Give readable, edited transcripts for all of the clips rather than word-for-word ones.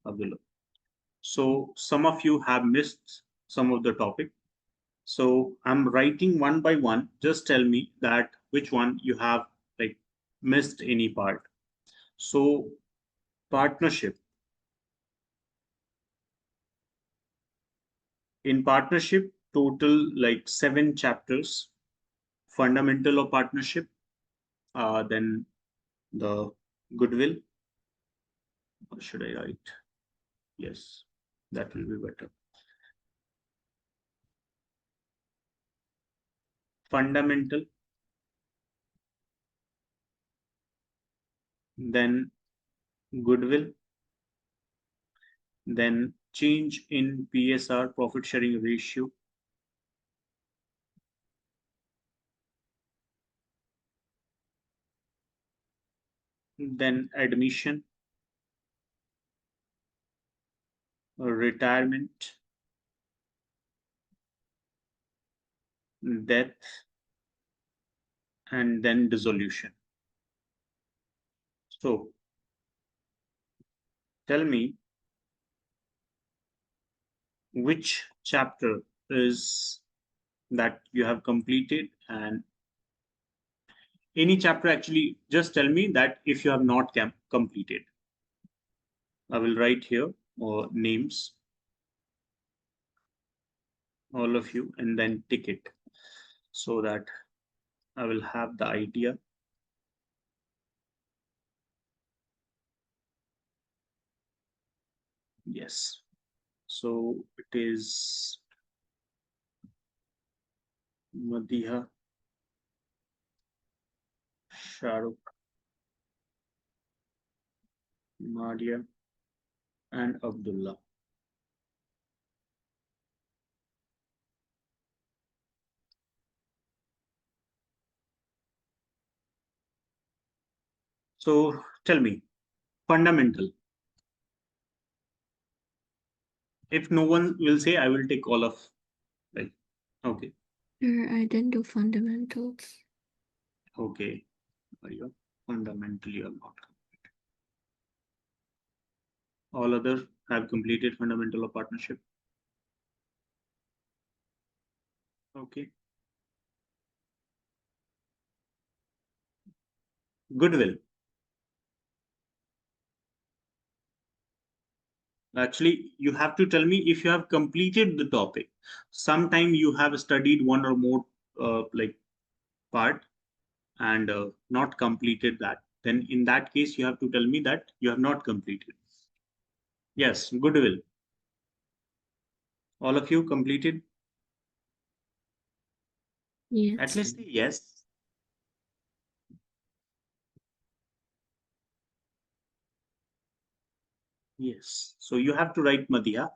Abdullah. So some of you have missed some of the topic. So I'm writing one by one. Just tell me that which one you have like missed any part. So partnership. In partnership, total like 7 chapters. Fundamental of partnership, then the goodwill. Or should I write? Yes, that will be better. Fundamental, then goodwill, then change in PSR, profit sharing ratio, then admission, retirement, death, and then dissolution. So tell me which chapter is that you have completed, and any chapter actually, just tell me that if you have not completed. I will write here or names, all of you, and then tick it so that I will have the idea. Yes. So it is Madiha, Shahrukh, Nadia, and Abdullah. So tell me, fundamental. If no one will say, I will take all of, right? Okay. Sure, I didn't do fundamentals. Okay. Fundamentally or not. All other have completed fundamental of partnership. Okay. Goodwill. Actually, you have to tell me if you have completed the topic. Sometime you have studied one or more like part and not completed that. Then in that case, you have to tell me that you have not completed. Yes, goodwill. All of you completed? At Yes. least say yes. Yes. So you have to write Madhya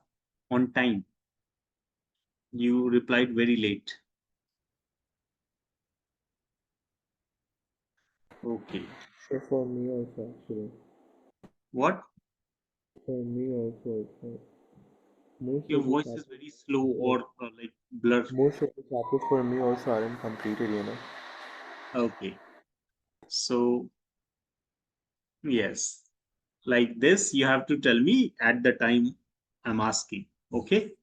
on time. You replied very late. Okay. So for me also actually. What? For me also it's like most Your of the voice is chapters very slow or like blur. most of the chapters for me also aren't completed, you know. Okay. So yes, like this, you have to tell me at the time I'm asking. Okay.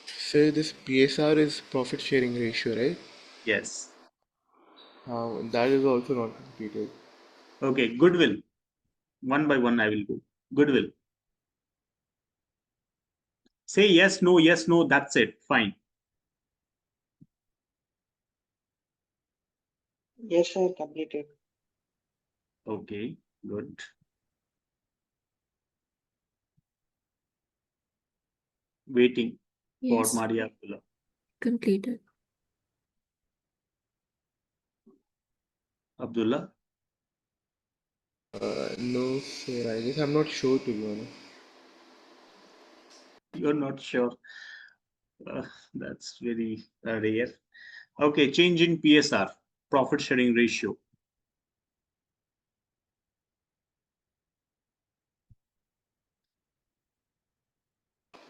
So this PSR is profit sharing ratio, right? Yes. That is also not completed. Okay. Goodwill. One by one, I will go. Goodwill. Say yes, no, yes, no. That's it. Fine. Yes, sir, completed. Okay. Good. Waiting for Yes, Maria Abdullah. completed. Abdullah, No, sir. I guess I'm not sure to be honest. you're not sure. That's very rare. Okay. Change in PSR, profit sharing ratio.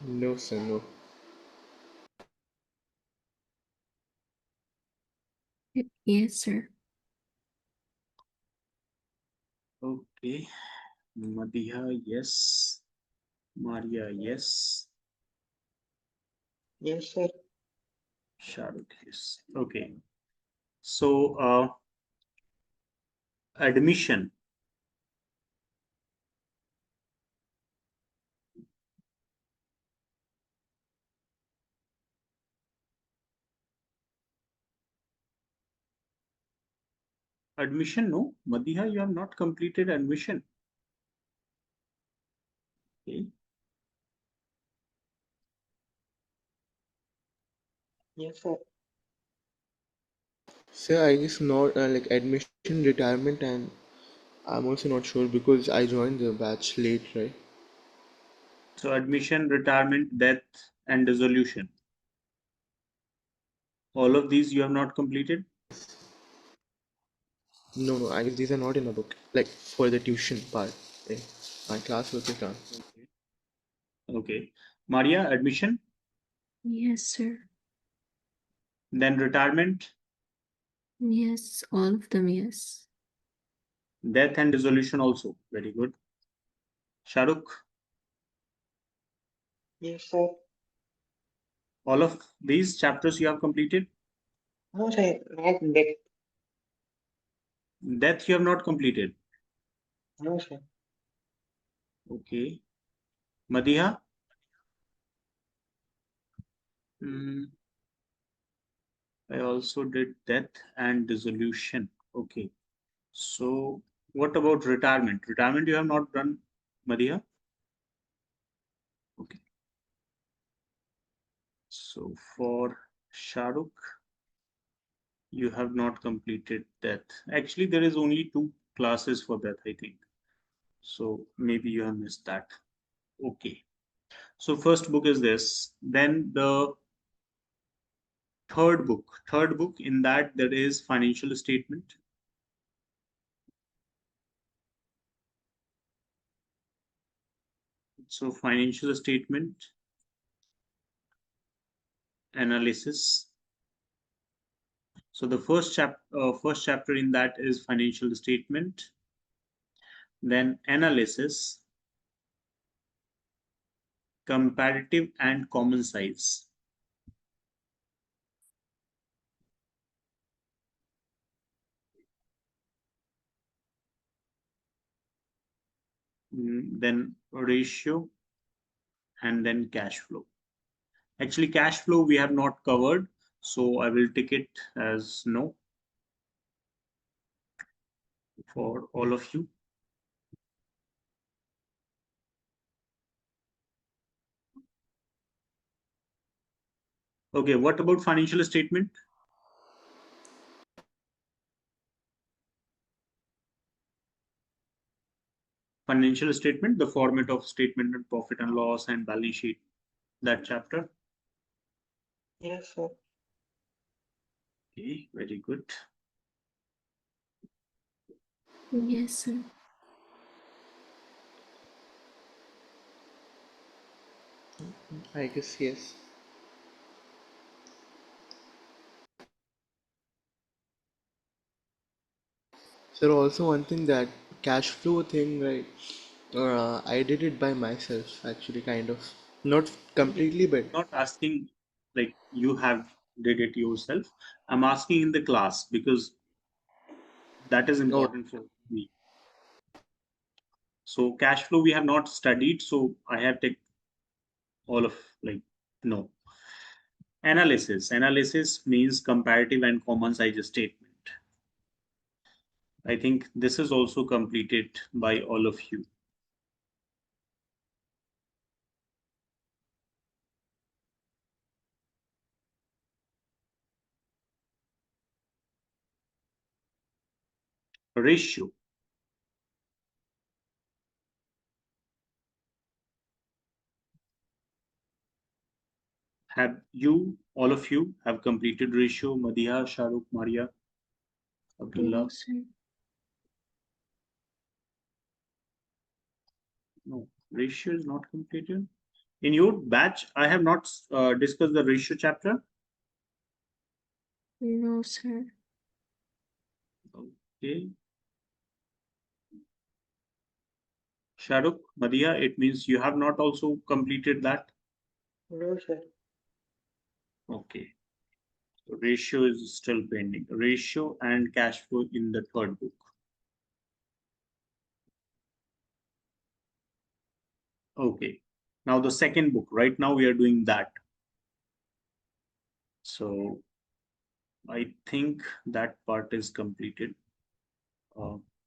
No, sir. No. Yes, sir. Okay. Madhya, yes. Maria, yes. Yes, sir. Shahrukh, yes. Okay. So, admission. Admission, no. Madhya, you have not completed admission. Okay. Yes, sir. Sir, I guess not like admission, retirement, and I'm also not sure because I joined the batch late, right? So, admission, retirement, death, and dissolution. All of these you have not completed? No, no, I guess these are not in a book. Like for the tuition part, eh, my classwork is done. Okay. Okay. Maria, admission, Yes, sir. then retirement, Yes, all of them, yes. death, and dissolution also. Very good. Shahrukh, Yes, sir. all of these chapters you have completed? No, sir. Not death. Death you have not completed. No, sir. Okay. Madhya, I also did death and dissolution. Okay. So, what about retirement? Retirement you have not done, Madhya? Okay. So, for Shahrukh, you have not completed death. Actually, there is only 2 classes for death, I think. So, maybe you have missed that. Okay. So, first book is this. Then the third book in that there is financial statement. So, financial statement analysis. So the first chapter in that is financial statement, then analysis, comparative and common size. Then ratio, and then cash flow. Actually, cash flow we have not covered, so I will take it as no for all of you. Okay, what about financial statement? Financial statement, the format of statement of profit and loss and balance sheet, that chapter. Yes, sir. Okay, very good. Yes, sir. I guess yes. Sir, also one thing that cash flow thing, right? I did it by myself, actually, kind of. Not No, no, completely, but I'm not asking like you have did it yourself. I'm asking in the class because that is oh, important for me. So cash flow we have not studied, so I have taken all of like no. Analysis. Analysis means comparative and common size statement. I think this is also completed by all of you. Ratio. Have you, all of you, have completed ratio? Madhya, Shahrukh, Maria, No, Abdullah? sir. No, ratio is not completed. In your batch, I have not discussed the ratio chapter. No, sir. Okay. Shahrukh, Madhya, it means you have not also completed that. No, sir. Okay. So ratio is still pending. Ratio and cash flow in the third book. Okay. Now the second book. Right now we are doing that. So I think that part is completed.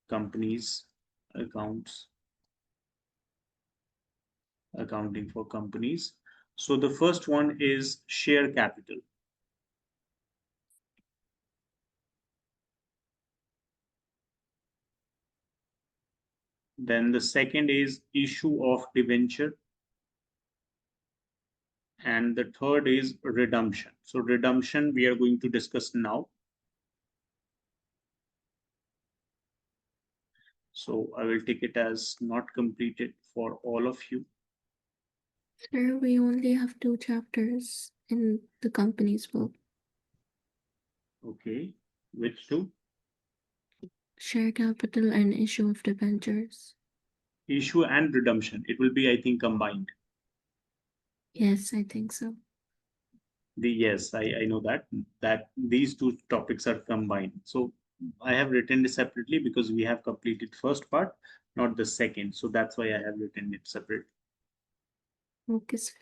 Companies, accounts, accounting for companies. So the first one is share capital. Then the second is issue of debenture. And the third is redemption. So redemption we are going to discuss now. So I will take it as not completed for all of you. Sir, we only have 2 chapters in the company's book. Okay, which two? Share capital and issue of debentures. Issue and redemption. It will be, I think, combined. Yes, I think so. Yes, I know that these two topics are combined. So I have written it separately because we have completed first part, not the second. So that's why I have written it separate. Okay, sir.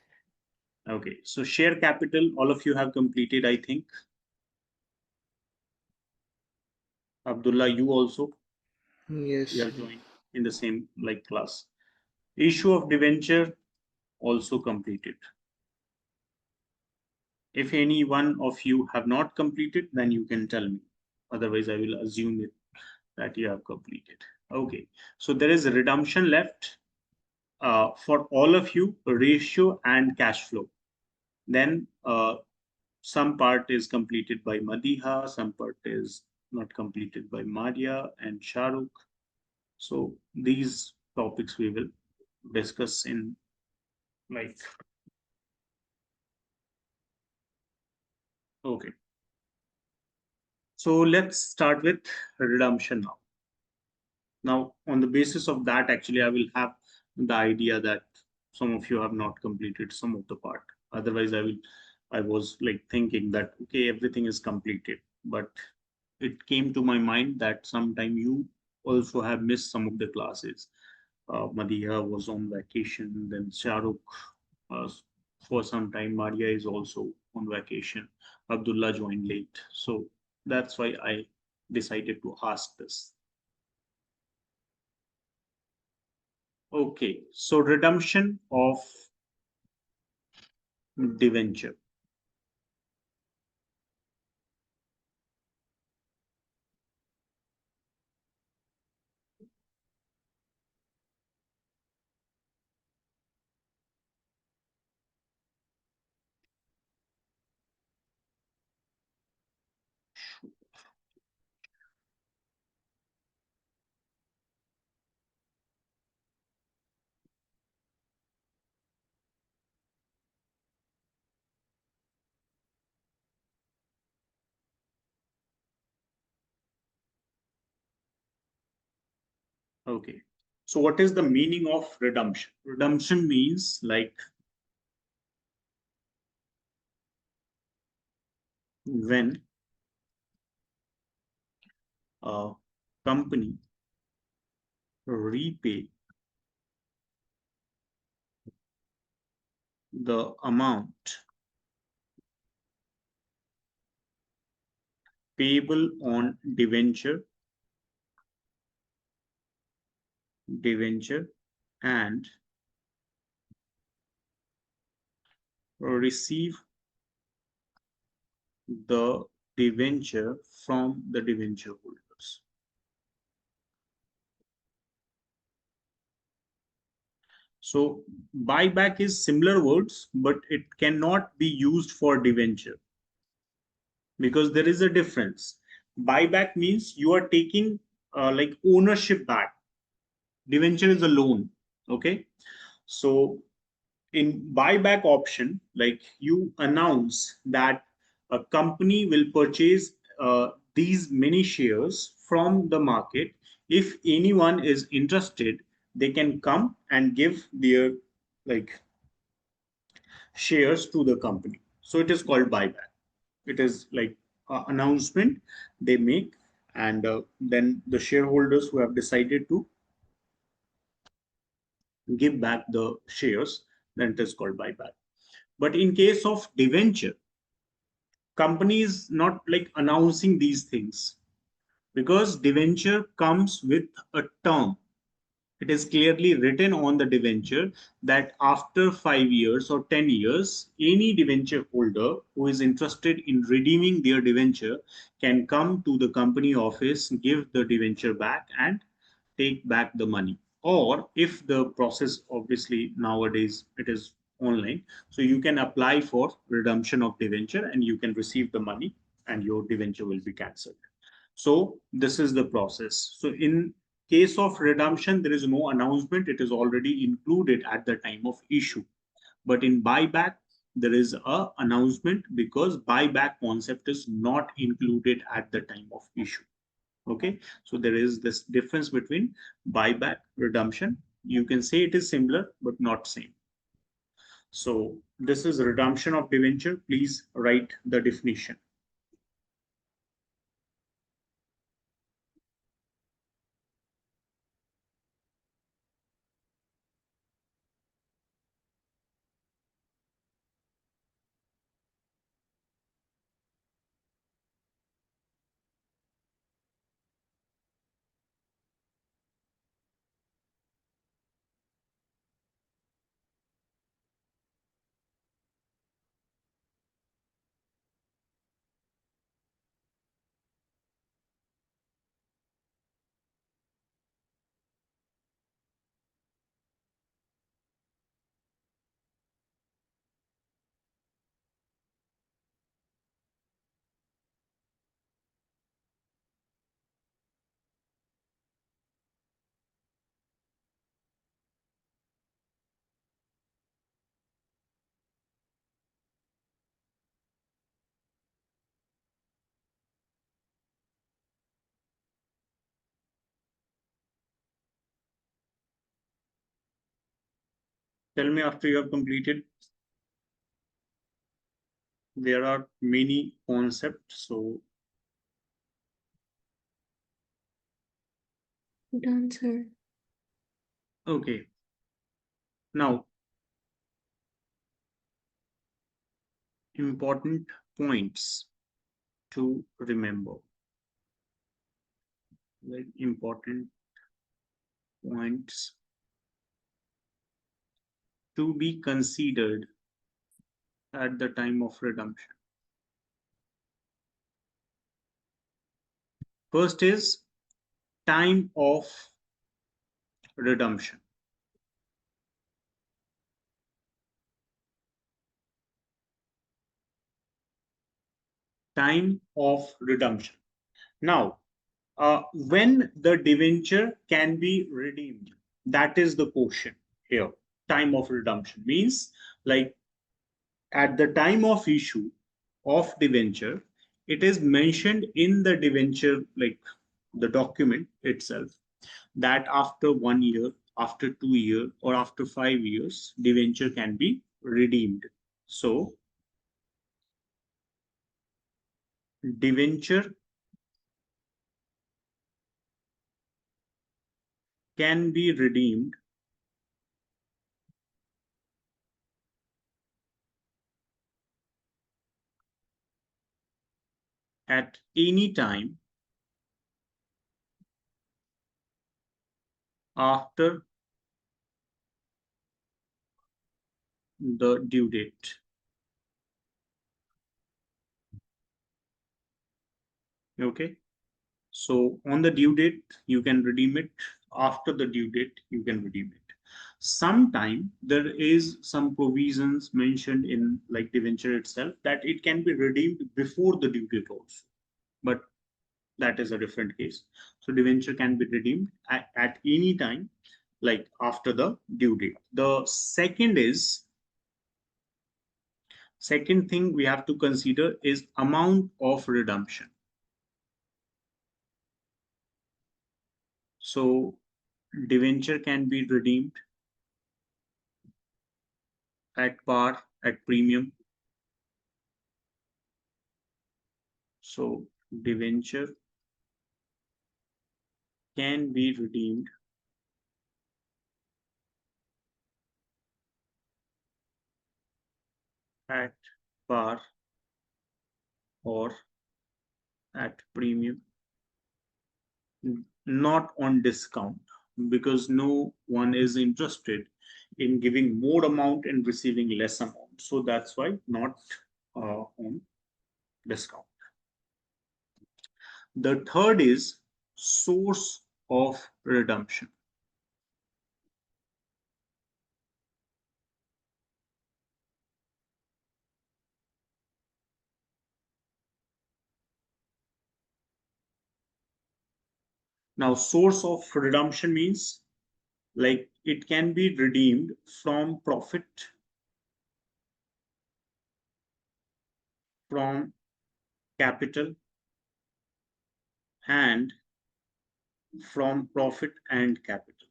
Okay, so share capital, all of you have completed, I think. Abdullah, you also, you Yes. have joined in the same like class. Issue of debenture also completed. If any one of you have not completed, then you can tell me. Otherwise, I will assume it that you have completed. Okay, so there is a redemption left for all of you, ratio and cash flow. Then some part is completed by Madiha, some part is not completed by Maria and Shahrukh. So these topics we will discuss in like, okay. So let's start with redemption now. Now, on the basis of that, actually, I will have the idea that some of you have not completed some of the part. Otherwise, I was like thinking that, okay, everything is completed. But it came to my mind that sometime you also have missed some of the classes. Madiha was on vacation, then Shahrukh uh, for some time, Maria is also on vacation. Abdullah joined late. So that's why I decided to ask this. Okay, so redemption of debenture. Okay, so what is the meaning of redemption? Redemption means like when a company repay the amount payable on debenture and receive the debenture from the debenture holders. So buyback is similar words, but it cannot be used for debenture because there is a difference. Buyback means you are taking like ownership back. Debenture is a loan. Okay. So in buyback option, like you announce that a company will purchase these many shares from the market. If anyone is interested, they can come and give their like shares to the company. So it is called buyback. It is like an announcement they make, and then the shareholders who have decided to give back the shares, then it is called buyback. But in case of debenture, companies not like announcing these things, because debenture comes with a term. It is clearly written on the debenture that after 5 years or 10 years, any debenture holder who is interested in redeeming their debenture can come to the company office, give the debenture back, and take back the money. Or if the process, obviously nowadays it is online, so you can apply for redemption of debenture and you can receive the money and your debenture will be cancelled. So this is the process. So in case of redemption, there is no announcement. It is already included at the time of issue. But in buyback, there is a announcement because buyback concept is not included at the time of issue. Okay, so there is this difference between buyback, redemption. You can say it is similar, but not same. So this is redemption of debenture. Please write the definition. Tell me after you have completed. There are many concepts. So Done, sir. okay, now important points to remember. Very important points to be considered at the time of redemption. First is time of redemption. Time of redemption. Now, when the debenture can be redeemed, that is the question here. Time of redemption means like at the time of issue of debenture, it is mentioned in the debenture, like the document itself, that after 1 year, after 2 years, or after 5 years, debenture can be redeemed. So, debenture can be redeemed at any time after the due date. Okay. So on the due date, you can redeem it. After the due date, you can redeem it. Sometime there is some provisions mentioned in like debenture itself that it can be redeemed before the due date also. But that is a different case. So debenture can be redeemed at any time, like after the due date. The second thing we have to consider is amount of redemption. So debenture can be redeemed at par, at premium. So debenture can be redeemed at par or at premium, not on discount, because no one is interested in giving more amount and receiving less amount. So that's why not on discount. The third is source of redemption. Now, source of redemption means like it can be redeemed from profit, from capital, and from profit and capital.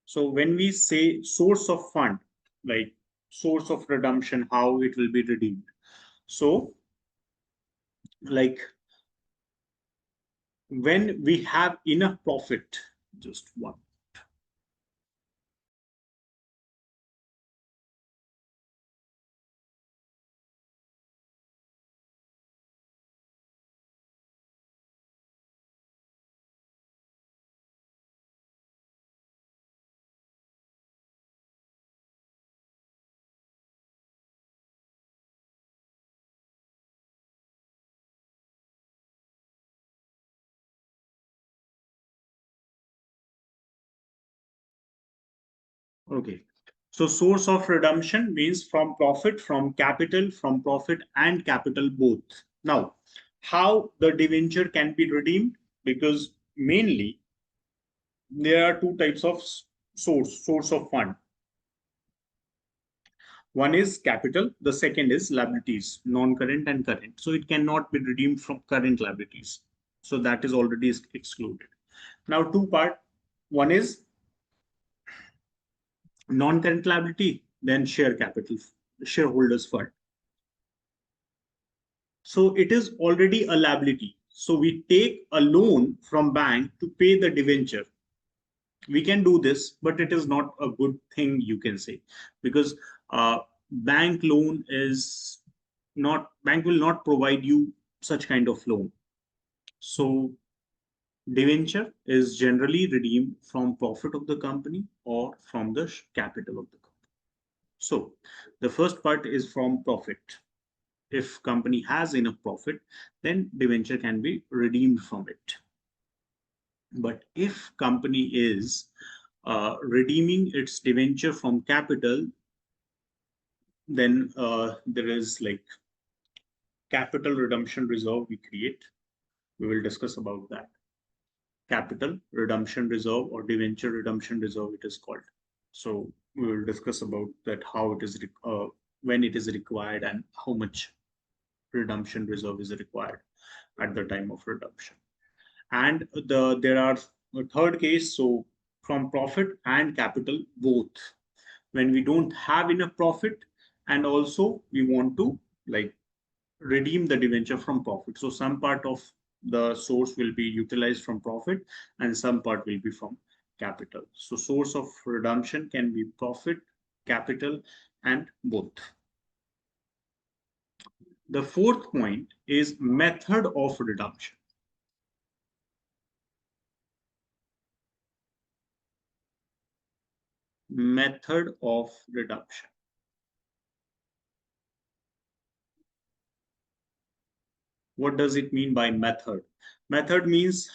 So when we say source of fund, like source of redemption, how it will be redeemed. So like when we have enough profit, just one. Okay. So source of redemption means from profit, from capital, from profit and capital both. Now, how the debenture can be redeemed? Because mainly there are two types of source of fund. One is capital, the second is liabilities, non-current and current. So it cannot be redeemed from current liabilities. So that is already excluded. Now, two part. One is non-current liability, then share capital, shareholders fund. So it is already a liability. So we take a loan from bank to pay the debenture. We can do this, but it is not a good thing, you can say, because bank loan is not, bank will not provide you such kind of loan. So debenture is generally redeemed from profit of the company or from the capital of the company. So the first part is from profit. If company has enough profit, then debenture can be redeemed from it. But if company is redeeming its debenture from capital, then there is like capital redemption reserve we create. We will discuss about that. Capital redemption reserve or debenture redemption reserve it is called. So we will discuss about that, how it is when it is required and how much redemption reserve is required at the time of redemption. And there are a third case, so from profit and capital both, when we don't have enough profit and also we want to like redeem the debenture from profit. So some part of the source will be utilized from profit and some part will be from capital. So source of redemption can be profit, capital, and both. The fourth point is method of redemption. Method of redemption. What does it mean by method? Method means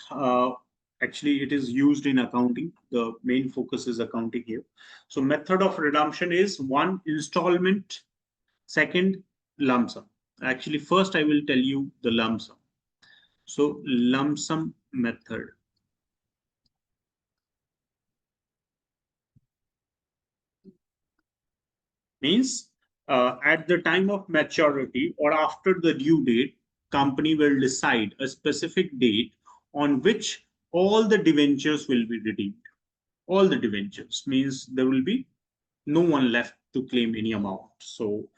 actually it is used in accounting. The main focus is accounting here. So method of redemption is one, installment, second, lump sum. Actually, first I will tell you the lump sum. So lump sum method means at the time of maturity or after the due date, company will decide a specific date on which all the debentures will be redeemed. All the debentures means there will be no one left to claim any amount. So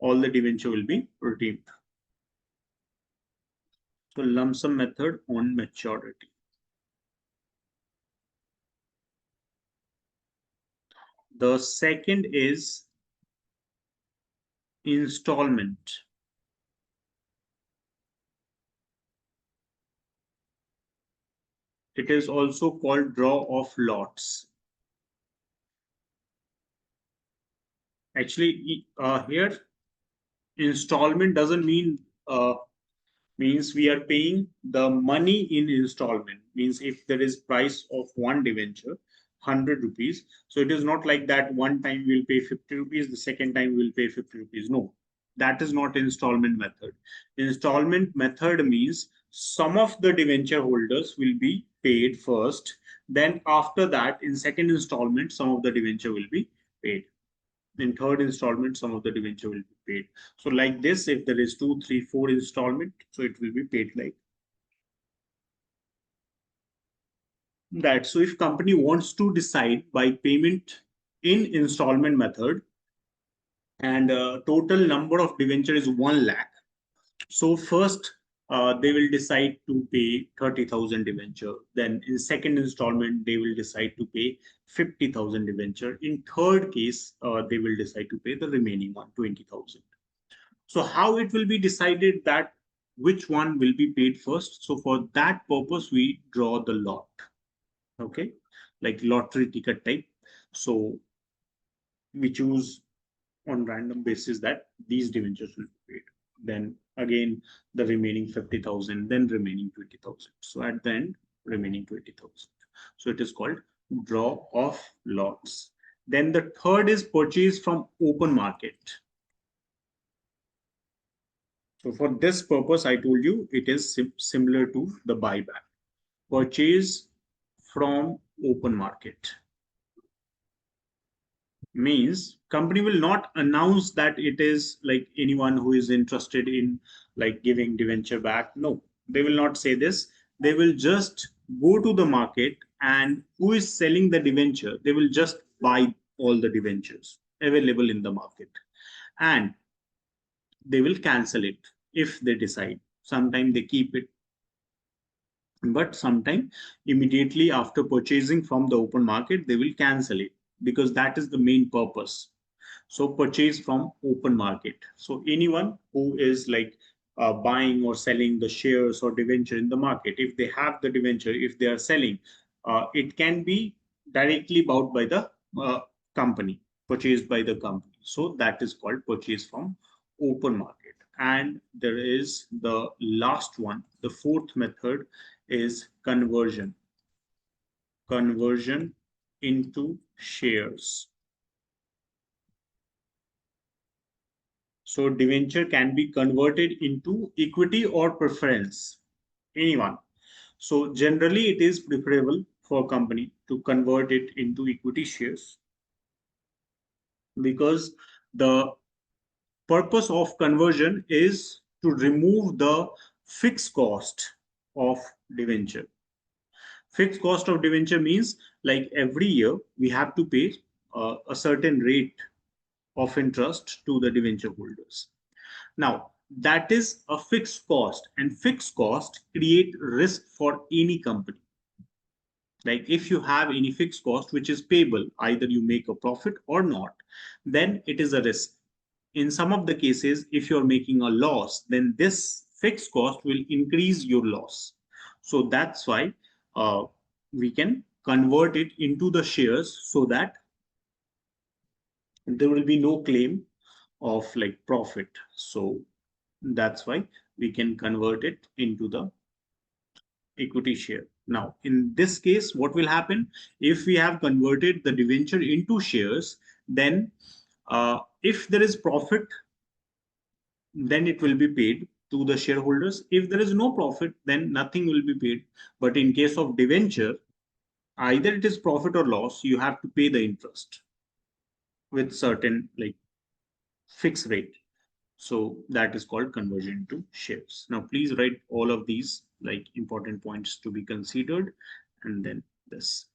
all the debenture will be redeemed. So lump sum method on maturity. The second is installment. It is also called draw of lots. Actually, here installment doesn't means we are paying the money in installment. Means if there is price of one debenture, 100 rupees. So it is not like that one time we'll pay 50 rupees, the second time we'll pay 50 rupees. No, that is not installment method. Installment method means some of the debenture holders will be paid first. Then after that, in second installment, some of the debenture will be paid. In third installment, some of the debenture will be paid. So like this, if there is 2, 3, 4 installment, so it will be paid like that. So if company wants to decide by payment in installment method and total number of debenture is 1 lakh. So first they will decide to pay 30,000 debenture. Then in second installment, they will decide to pay 50,000 debenture. In third case, they will decide to pay the remaining one, 20,000. So how it will be decided that which one will be paid first? So for that purpose, we draw the lot. Okay, like lottery ticket type. So we choose on random basis that these debentures will be paid. Then again, the remaining 50,000, then remaining 20,000. So at the end, remaining 20,000. So it is called draw of lots. Then the third is purchase from open market. So for this purpose, I told you it is similar to the buyback. Purchase from open market means company will not announce that it is like anyone who is interested in like giving debenture back. No, they will not say this. They will just go to the market and who is selling the debenture, they will just buy all the debentures available in the market and they will cancel it if they decide. Sometimes they keep it, but sometime immediately after purchasing from the open market, they will cancel it because that is the main purpose. So purchase from open market. So anyone who is like buying or selling the shares or debenture in the market, if they have the debenture, if they are selling, it can be directly bought by the company, purchased by the company. So that is called purchase from open market. And there is the last one, the fourth method is conversion. Conversion into shares. So debenture can be converted into equity or preference, anyone. So generally it is preferable for company to convert it into equity shares because the purpose of conversion is to remove the fixed cost of debenture. Fixed cost of debenture means like every year we have to pay a certain rate of interest to the debenture holders. Now, that is a fixed cost and fixed cost create risk for any company. Like if you have any fixed cost which is payable, either you make a profit or not, then it is a risk. In some of the cases, if you're making a loss, then this fixed cost will increase your loss. So that's why we can convert it into the shares so that there will be no claim of like profit. So that's why we can convert it into the equity share. Now, in this case, what will happen if we have converted the debenture into shares? Then, if there is profit, then it will be paid to the shareholders. If there is no profit, then nothing will be paid. But in case of debenture, either it is profit or loss, you have to pay the interest with certain like fixed rate. So that is called conversion to shares. Now, please write all of these like important points to be considered, and then this.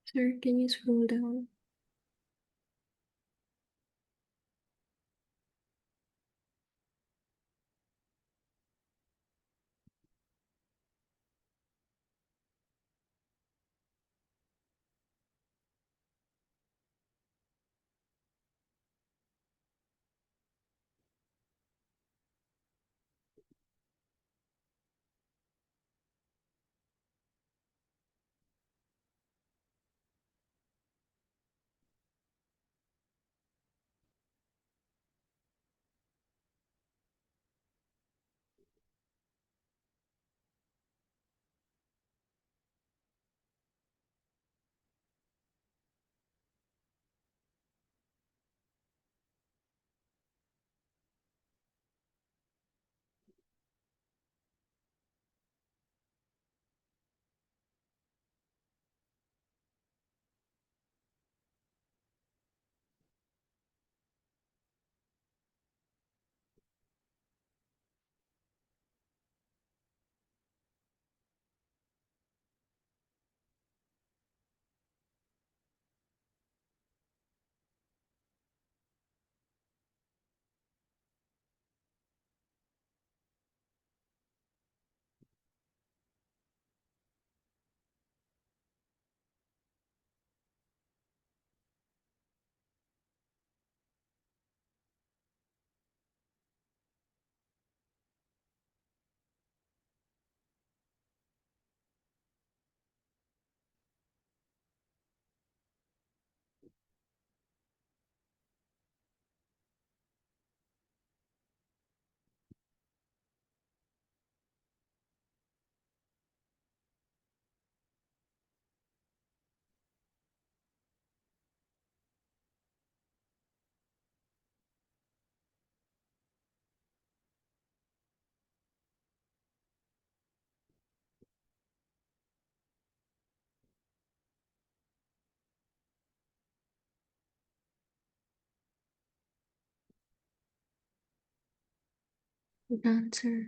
Sir, can you scroll down? Good answer.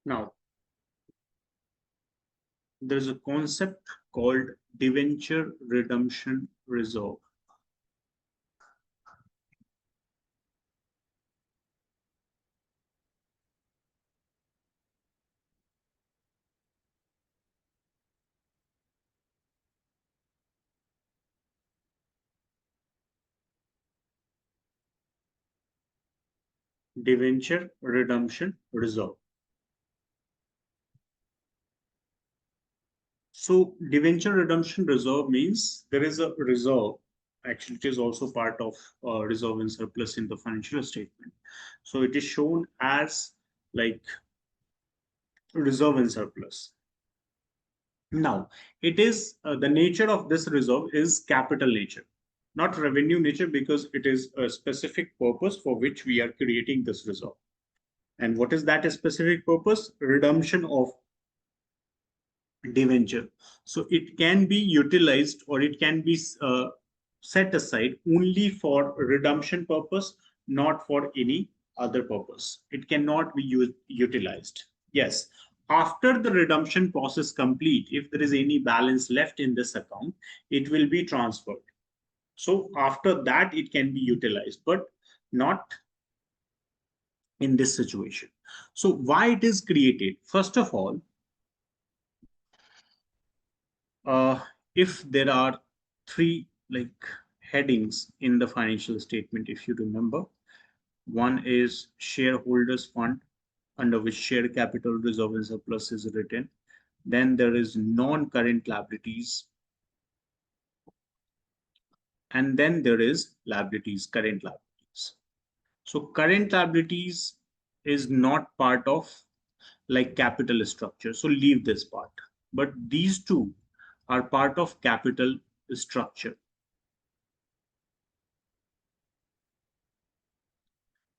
Now, there's a concept called debenture redemption reserve. Debenture redemption reserve. So debenture redemption reserve means there is a reserve. Actually, it is also part of reserve and surplus in the financial statement. So it is shown as like reserve and surplus. Now, it is the nature of this reserve is capital nature, not revenue nature, because it is a specific purpose for which we are creating this reserve. And what is that specific purpose? Redemption of debenture. So it can be utilized or it can be set aside only for redemption purpose, not for any other purpose. It cannot be utilized. Yes, after the redemption process complete, if there is any balance left in this account, it will be transferred. So after that, it can be utilized, but not in this situation. So why it is created? First of all, uh, if there are three like headings in the financial statement, if you remember, one is shareholders fund, under which share capital reserve and surplus is written. Then there is non-current liabilities, and then there is liabilities, current liabilities. So current liabilities is not part of like capital structure, so leave this part, but these two are part of capital structure.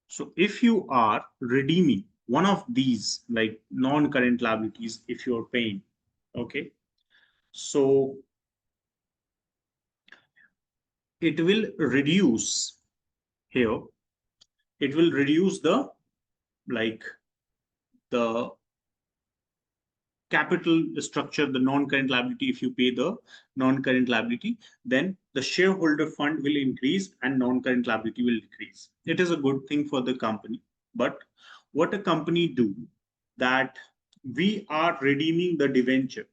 So if you are redeeming one of these like non-current liabilities, if you're paying, okay, so it will reduce here, it will reduce the like the capital structure, the non-current liability. If you pay the non-current liability, then the shareholder fund will increase and non-current liability will decrease. It is a good thing for the company. But what a company do, that we are redeeming the debenture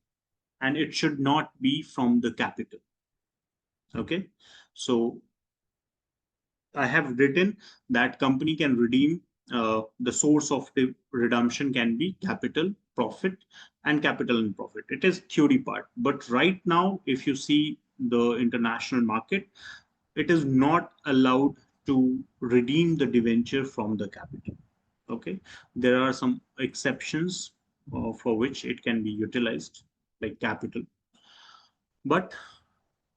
and it should not be from the capital. Okay, so I have written that company can redeem, the source of the redemption can be capital, profit, and capital and profit. It is theory part. But right now, if you see the international market, it is not allowed to redeem the debenture from the capital. Okay, there are some exceptions for which it can be utilized, like capital. But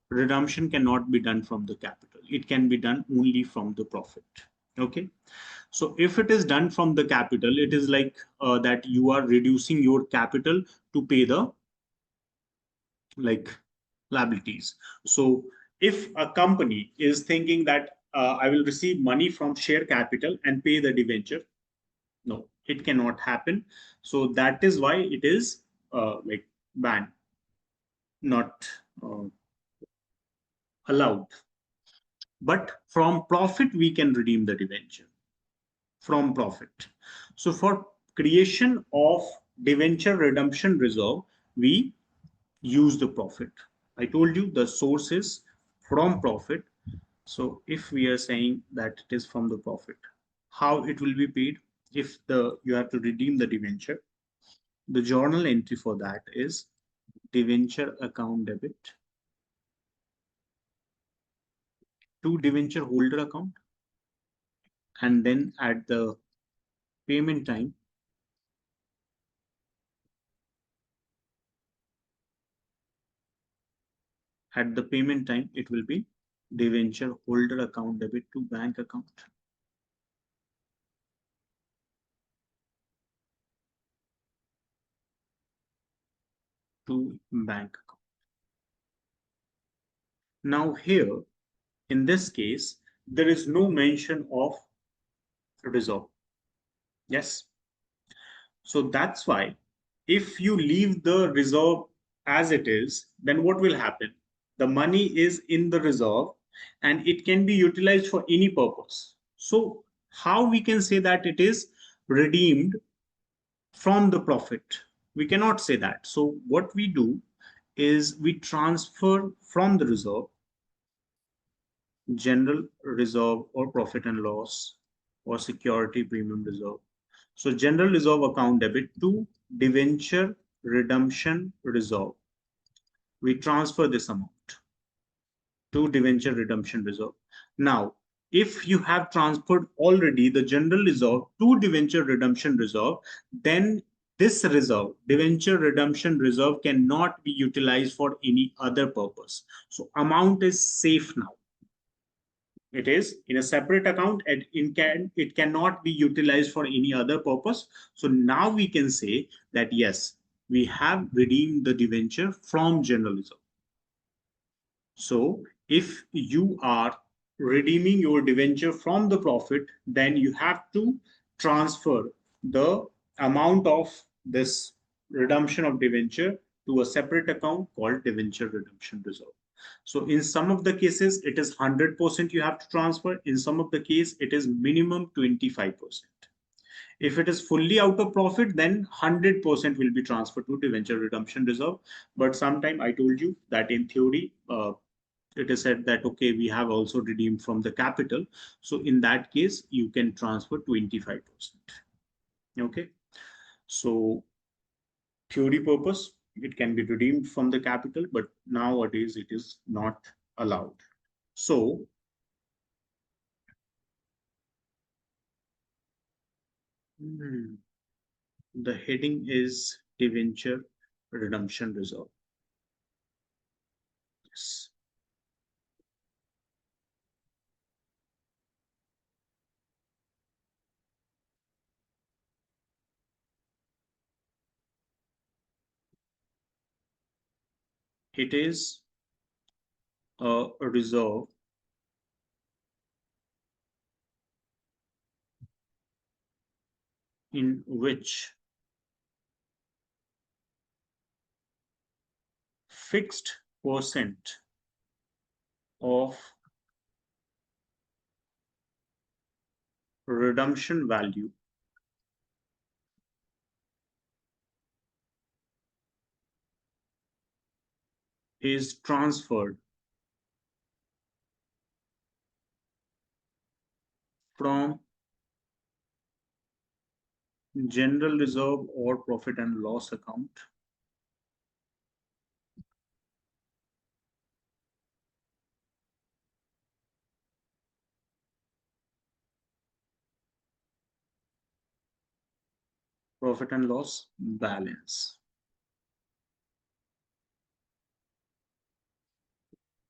redemption cannot be done from the capital. It can be done only from the profit. Okay. So if it is done from the capital, it is like that you are reducing your capital to pay the like liabilities. So if a company is thinking that I will receive money from share capital and pay the debenture, no, it cannot happen. So that is why it is like banned, not allowed. But from profit, we can redeem the debenture from profit. So for creation of debenture redemption reserve, we use the profit. I told you the source is from profit. So if we are saying that it is from the profit, how it will be paid? If the you have to redeem the debenture, the journal entry for that is debenture account debit to debenture holder account, and then at the payment time, it will be debenture holder account debit to bank account. to bank account. Now here, in this case, there is no mention of reserve. Yes. So that's why if you leave the reserve as it is, then what will happen? The money is in the reserve and it can be utilized for any purpose. So how we can say that it is redeemed from the profit? We cannot say that. So what we do is we transfer from the reserve, general reserve or profit and loss or security premium reserve. So general reserve account debit to debenture redemption reserve. We transfer this amount to debenture redemption reserve. Now, if you have transferred already the general reserve to debenture redemption reserve, then this reserve, debenture redemption reserve, cannot be utilized for any other purpose. So amount is safe now. It is in a separate account and it cannot be utilized for any other purpose. So now we can say that yes, we have redeemed the debenture from general reserve. So if you are redeeming your debenture from the profit, then you have to transfer the amount of this redemption of debenture to a separate account called debenture redemption reserve. So in some of the cases, it is 100% you have to transfer. In some of the case, it is minimum 25%. If it is fully out of profit, then 100% will be transferred to debenture redemption reserve. But sometime I told you that in theory, it is said that, okay, we have also redeemed from the capital. So in that case, you can transfer 25%. Okay. So theory purpose, it can be redeemed from the capital, but nowadays it is not allowed. So the heading is debenture redemption reserve. Yes. It is a reserve in which fixed percent of redemption value is transferred from general reserve or profit and loss account profit and loss balance,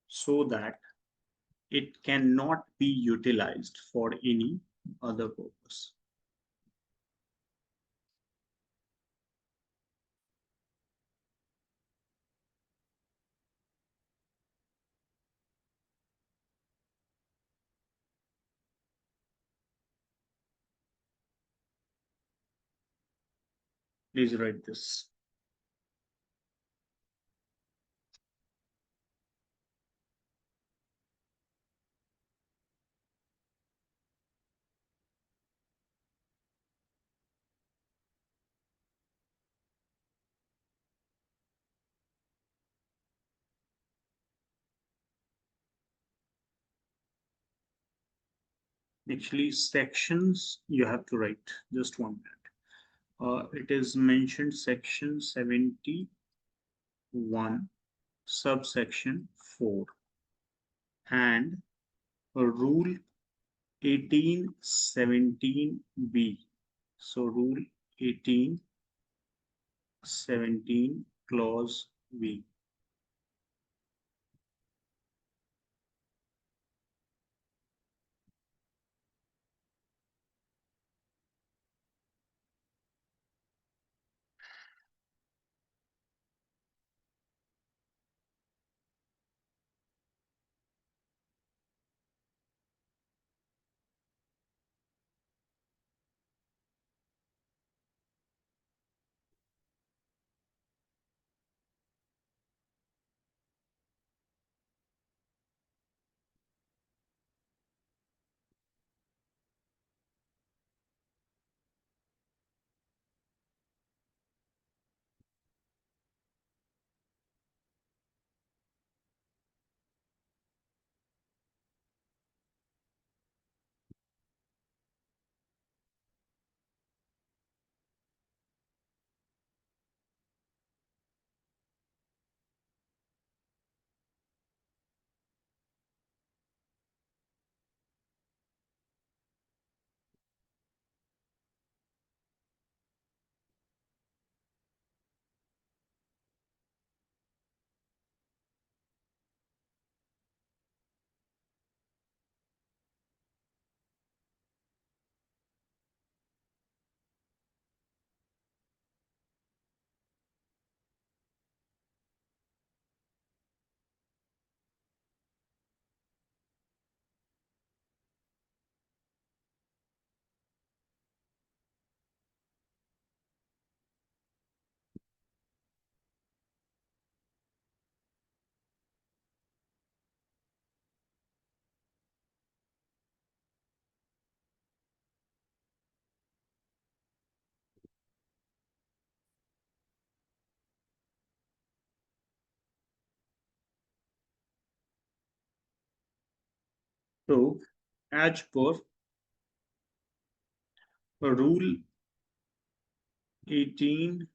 so that it cannot be utilized for any other purpose. Please write this. Actually, sections you have to write. Just 1 minute. It is mentioned section 71, subsection 4, and rule 1817B. So rule 1817 clause B. So, as per Rule 18(7)(b),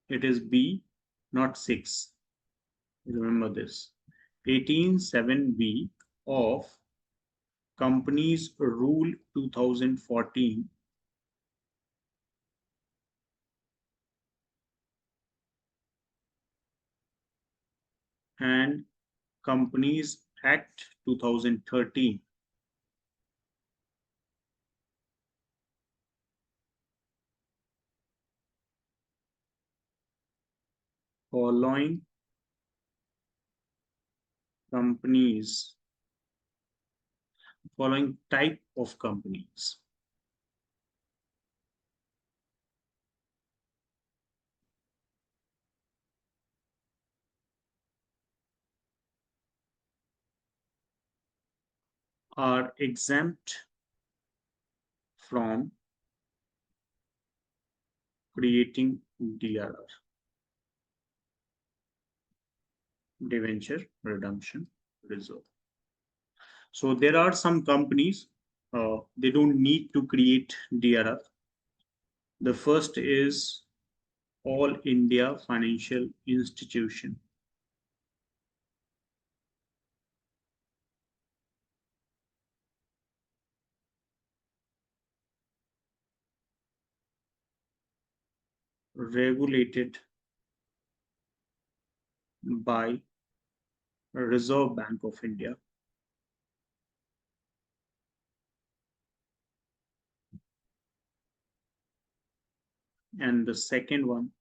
it is B, not 6. Remember this. 18(7)(b) of Companies Rule 2014 and Companies Act 2013 following companies, following type of companies: are exempt from creating DRR, debenture redemption reserve. So there are some companies, they don't need to create DRR. The first is All India Financial Institution. Regulated by Reserve Bank of India. And the second one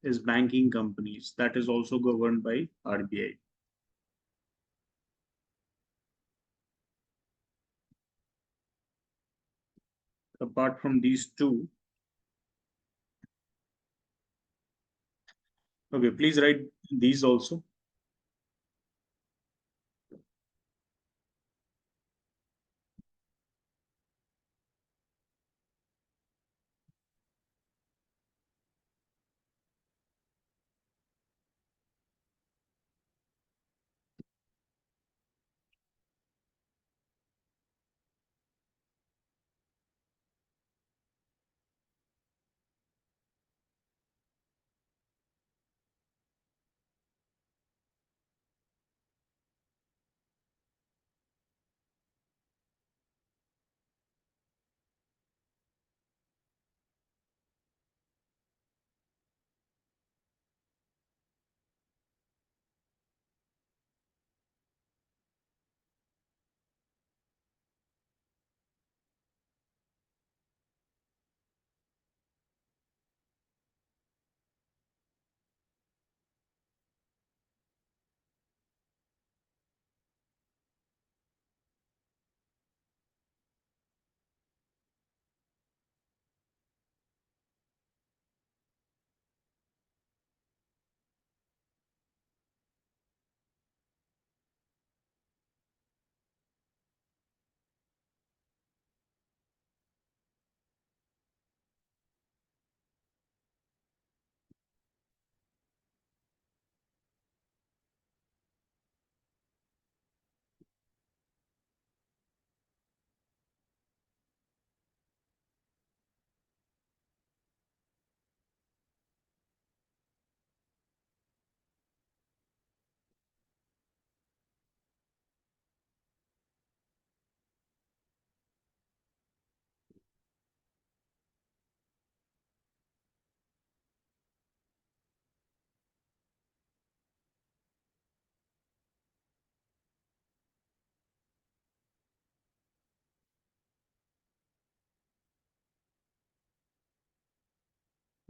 is banking companies, that is also governed by RBI. Apart from these two, okay, please write these also.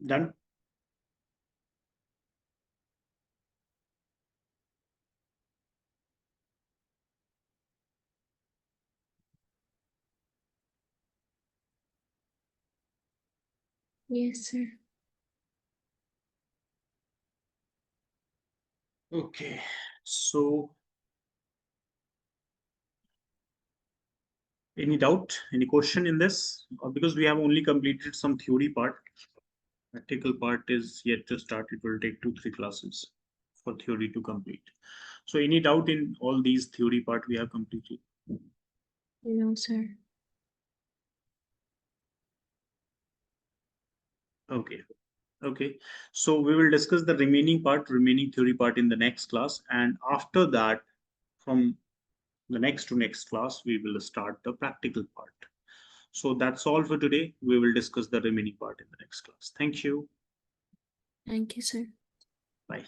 Done. Yes, sir. Okay, so any doubt, any question in this? Because we have only completed some theory part. Practical part is yet to start. It will take 2-3 classes. for theory to complete. So any doubt in all these theory part we have completed? No, sir. Okay. Okay. So we will discuss the remaining theory part in the next class. And after that, from the next to next class, we will start the practical part. So that's all for today. We will discuss the remaining part in the next class. Thank you. Thank you, sir. Bye.